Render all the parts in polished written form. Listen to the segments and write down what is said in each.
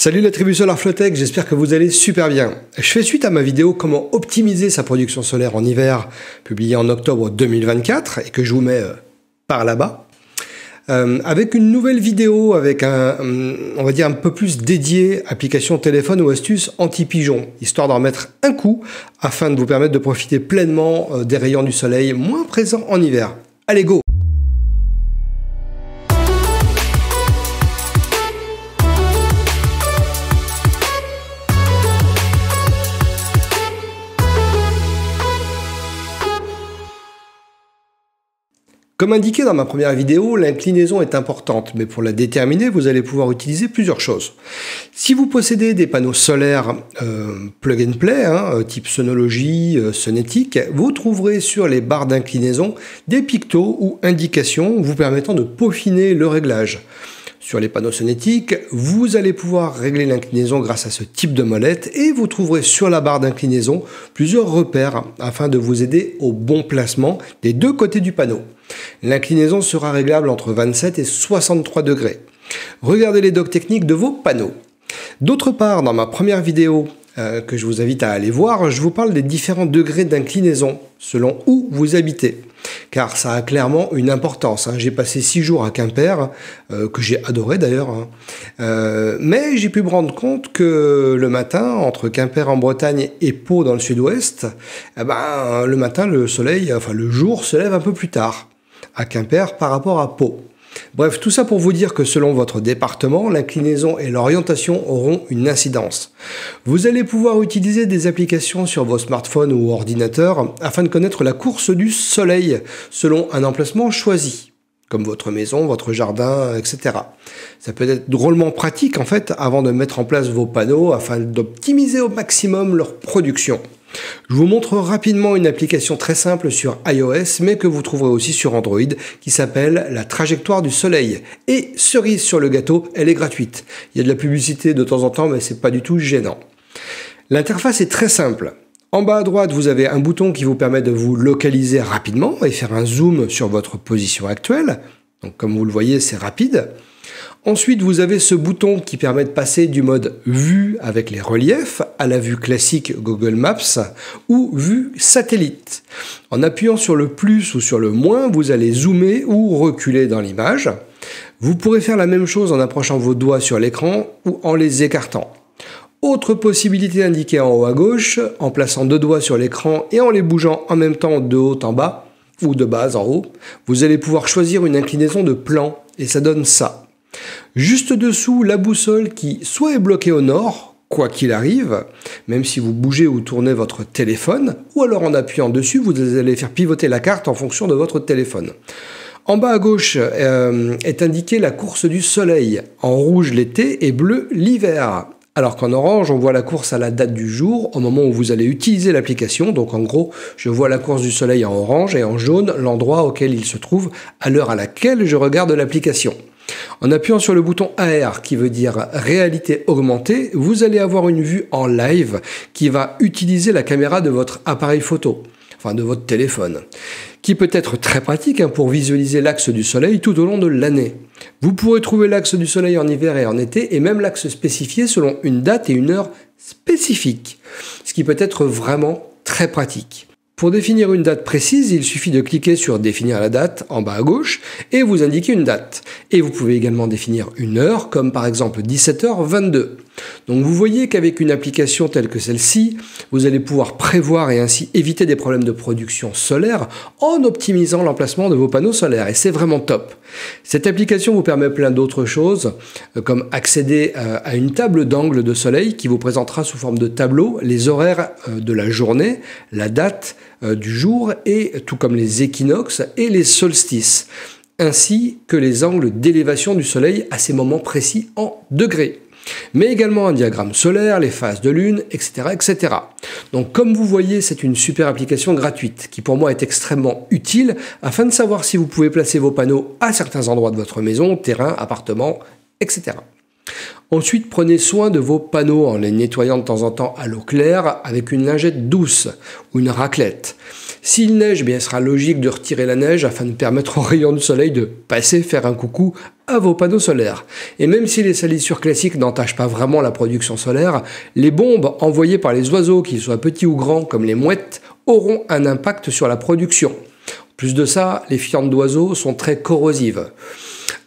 Salut la tribu Solar Flotech, j'espère que vous allez super bien. Je fais suite à ma vidéo comment optimiser sa production solaire en hiver, publiée en octobre 2024 et que je vous mets par là-bas, avec une nouvelle vidéo avec on va dire un peu plus dédié application téléphone ou astuces anti-pigeons, histoire d'en mettre un coup afin de vous permettre de profiter pleinement des rayons du soleil moins présents en hiver. Allez go! Comme indiqué dans ma première vidéo, l'inclinaison est importante, mais pour la déterminer, vous allez pouvoir utiliser plusieurs choses. Si vous possédez des panneaux solaires plug and play, type Sonology, Sonetic, vous trouverez sur les barres d'inclinaison des pictos ou indications vous permettant de peaufiner le réglage. Sur les panneaux Sonetic, vous allez pouvoir régler l'inclinaison grâce à ce type de molette et vous trouverez sur la barre d'inclinaison plusieurs repères afin de vous aider au bon placement des deux côtés du panneau. L'inclinaison sera réglable entre 27 et 63 degrés. Regardez les docs techniques de vos panneaux. D'autre part, dans ma première vidéo, que je vous invite à aller voir, je vous parle des différents degrés d'inclinaison selon où vous habitez. Car ça a clairement une importance. J'ai passé 6 jours à Quimper, que j'ai adoré d'ailleurs. Mais j'ai pu me rendre compte que le matin, entre Quimper en Bretagne et Pau dans le sud-ouest, le matin, le jour se lève un peu plus tard à Quimper par rapport à Pau. Bref, tout ça pour vous dire que selon votre département, l'inclinaison et l'orientation auront une incidence. Vous allez pouvoir utiliser des applications sur vos smartphones ou ordinateurs afin de connaître la course du soleil selon un emplacement choisi, comme votre maison, votre jardin, etc. Ça peut être drôlement pratique en fait avant de mettre en place vos panneaux afin d'optimiser au maximum leur production. Je vous montre rapidement une application très simple sur iOS, mais que vous trouverez aussi sur Android, qui s'appelle la trajectoire du soleil. Et cerise sur le gâteau, elle est gratuite. Il y a de la publicité de temps en temps, mais c'est pas du tout gênant. L'interface est très simple. En bas à droite, vous avez un bouton qui vous permet de vous localiser rapidement et faire un zoom sur votre position actuelle. Donc, comme vous le voyez, c'est rapide. Ensuite, vous avez ce bouton qui permet de passer du mode vue avec les reliefs à la vue classique Google Maps ou vue satellite. En appuyant sur le plus ou sur le moins, vous allez zoomer ou reculer dans l'image. Vous pourrez faire la même chose en approchant vos doigts sur l'écran ou en les écartant. Autre possibilité indiquée en haut à gauche, en plaçant 2 doigts sur l'écran et en les bougeant en même temps de haut en bas ou de bas en haut, vous allez pouvoir choisir une inclinaison de plan et ça donne ça. Juste dessous, la boussole qui soit est bloquée au nord, quoi qu'il arrive, même si vous bougez ou tournez votre téléphone, ou alors en appuyant dessus, vous allez faire pivoter la carte en fonction de votre téléphone. En bas à gauche est indiquée la course du soleil, en rouge l'été et bleu l'hiver. Alors qu'en orange, on voit la course à la date du jour, au moment où vous allez utiliser l'application. Donc en gros, je vois la course du soleil en orange et en jaune, l'endroit auquel il se trouve à l'heure à laquelle je regarde l'application. En appuyant sur le bouton AR, qui veut dire réalité augmentée, vous allez avoir une vue en live qui va utiliser la caméra de votre appareil photo, enfin de votre téléphone, qui peut être très pratique pour visualiser l'axe du soleil tout au long de l'année. Vous pourrez trouver l'axe du soleil en hiver et en été, et même l'axe spécifié selon une date et une heure spécifiques, ce qui peut être vraiment très pratique. Pour définir une date précise, il suffit de cliquer sur « Définir la date » en bas à gauche et vous indiquez une date. Et vous pouvez également définir une heure, comme par exemple 17h22. Donc vous voyez qu'avec une application telle que celle-ci, vous allez pouvoir prévoir et ainsi éviter des problèmes de production solaire en optimisant l'emplacement de vos panneaux solaires. Et c'est vraiment top. Cette application vous permet plein d'autres choses, comme accéder à une table d'angle de soleil qui vous présentera sous forme de tableau les horaires de la journée, la date du jour, et tout comme les équinoxes et les solstices, ainsi que les angles d'élévation du soleil à ces moments précis en degrés. Mais également un diagramme solaire, les phases de lune, etc., etc. Donc comme vous voyez, c'est une super application gratuite qui pour moi est extrêmement utile afin de savoir si vous pouvez placer vos panneaux à certains endroits de votre maison, terrain, appartement, etc. Ensuite, prenez soin de vos panneaux en les nettoyant de temps en temps à l'eau claire avec une lingette douce ou une raclette. S'il neige, bien, il sera logique de retirer la neige afin de permettre aux rayons du soleil de passer faire un coucou à vos panneaux solaires. Et même si les salissures classiques n'entachent pas vraiment la production solaire, les bombes envoyées par les oiseaux, qu'ils soient petits ou grands comme les mouettes, auront un impact sur la production. En plus de ça, les fientes d'oiseaux sont très corrosives.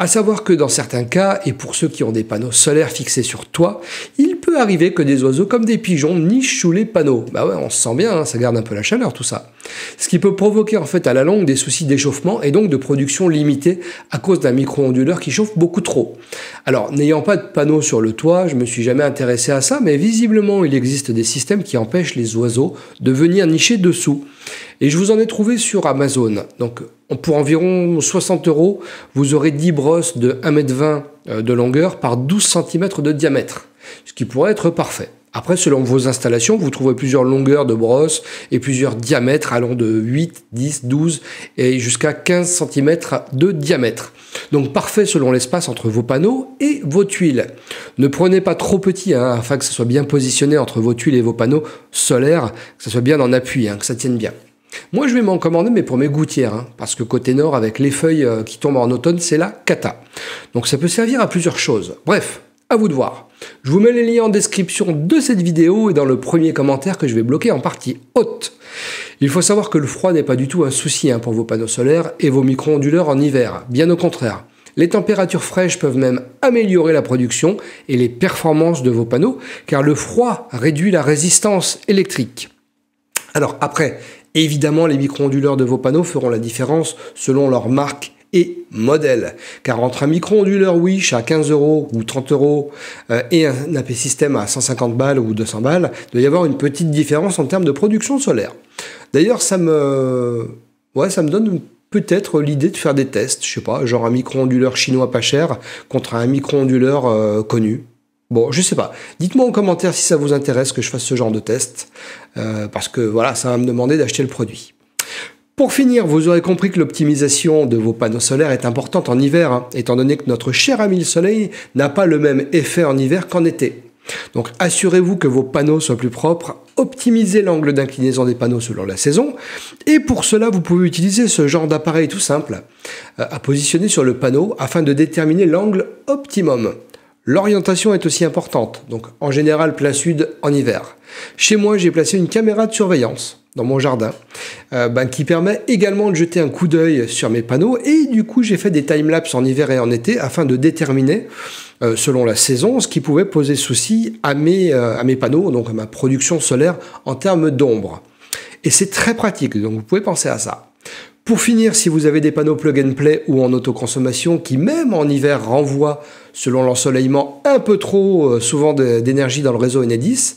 À savoir que dans certains cas, et pour ceux qui ont des panneaux solaires fixés sur toit, il peut arriver que des oiseaux comme des pigeons nichent sous les panneaux. Bah ouais, on se sent bien, hein, ça garde un peu la chaleur tout ça. Ce qui peut provoquer en fait à la longue des soucis d'échauffement et donc de production limitée à cause d'un micro-onduleur qui chauffe beaucoup trop. Alors, n'ayant pas de panneaux sur le toit, je me suis jamais intéressé à ça, mais visiblement il existe des systèmes qui empêchent les oiseaux de venir nicher dessous. Et je vous en ai trouvé sur Amazon. Donc, pour environ 60 €, vous aurez 10 brosses de 1,20 m de longueur par 12 cm de diamètre, ce qui pourrait être parfait. Après, selon vos installations, vous trouverez plusieurs longueurs de brosses et plusieurs diamètres allant de 8, 10, 12 et jusqu'à 15 cm de diamètre. Donc parfait selon l'espace entre vos panneaux et vos tuiles. Ne prenez pas trop petit afin que ça soit bien positionné entre vos tuiles et vos panneaux solaires, que ça soit bien en appui, que ça tienne bien. Moi, je vais m'en commander, mais pour mes gouttières, parce que côté nord, avec les feuilles qui tombent en automne, c'est la cata. Donc ça peut servir à plusieurs choses. Bref, à vous de voir. Je vous mets les liens en description de cette vidéo et dans le premier commentaire que je vais bloquer en partie haute. Il faut savoir que le froid n'est pas du tout un souci pour vos panneaux solaires et vos micro-onduleurs en hiver, bien au contraire. Les températures fraîches peuvent même améliorer la production et les performances de vos panneaux, car le froid réduit la résistance électrique. Alors après, évidemment, les micro-onduleurs de vos panneaux feront la différence selon leur marque et modèle. Car entre un micro-onduleur Wish à 15 € ou 30 € et un AP System à 150 balles ou 200 balles, il doit y avoir une petite différence en termes de production solaire. D'ailleurs, ça me donne peut-être l'idée de faire des tests, je sais pas, genre un micro-onduleur chinois pas cher contre un micro-onduleur connu. Bon, je sais pas. Dites-moi en commentaire si ça vous intéresse que je fasse ce genre de test, parce que voilà, ça va me demander d'acheter le produit. Pour finir, vous aurez compris que l'optimisation de vos panneaux solaires est importante en hiver, étant donné que notre cher ami le soleil n'a pas le même effet en hiver qu'en été. Donc assurez-vous que vos panneaux soient plus propres, optimisez l'angle d'inclinaison des panneaux selon la saison, et pour cela vous pouvez utiliser ce genre d'appareil tout simple à positionner sur le panneau afin de déterminer l'angle optimum. L'orientation est aussi importante, donc en général plein sud en hiver. Chez moi, j'ai placé une caméra de surveillance dans mon jardin qui permet également de jeter un coup d'œil sur mes panneaux et du coup j'ai fait des timelapses en hiver et en été afin de déterminer selon la saison ce qui pouvait poser souci à mes panneaux, donc à ma production solaire en termes d'ombre. Et c'est très pratique, donc vous pouvez penser à ça. Pour finir, si vous avez des panneaux plug and play ou en autoconsommation qui, même en hiver, renvoient, selon l'ensoleillement, un peu trop souvent d'énergie dans le réseau Enedis,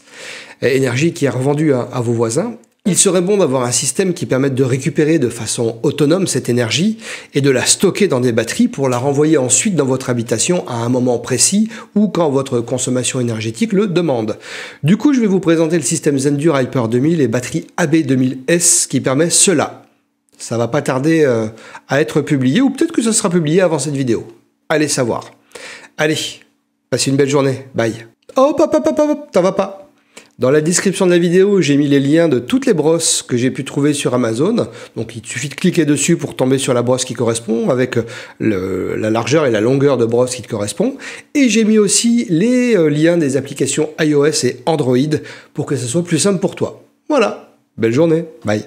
énergie qui est revendue à vos voisins, il serait bon d'avoir un système qui permette de récupérer de façon autonome cette énergie et de la stocker dans des batteries pour la renvoyer ensuite dans votre habitation à un moment précis ou quand votre consommation énergétique le demande. Du coup, je vais vous présenter le système Zendure Hyper 2000 et batterie AB2000S qui permet cela. Ça va pas tarder à être publié, ou peut-être que ça sera publié avant cette vidéo. Allez savoir. Allez, passez une belle journée. Bye. Hop, t'en vas pas. Dans la description de la vidéo, j'ai mis les liens de toutes les brosses que j'ai pu trouver sur Amazon. Donc il suffit de cliquer dessus pour tomber sur la brosse qui correspond, avec la largeur et la longueur de brosse qui te correspond. Et j'ai mis aussi les liens des applications iOS et Android pour que ce soit plus simple pour toi. Voilà, belle journée. Bye.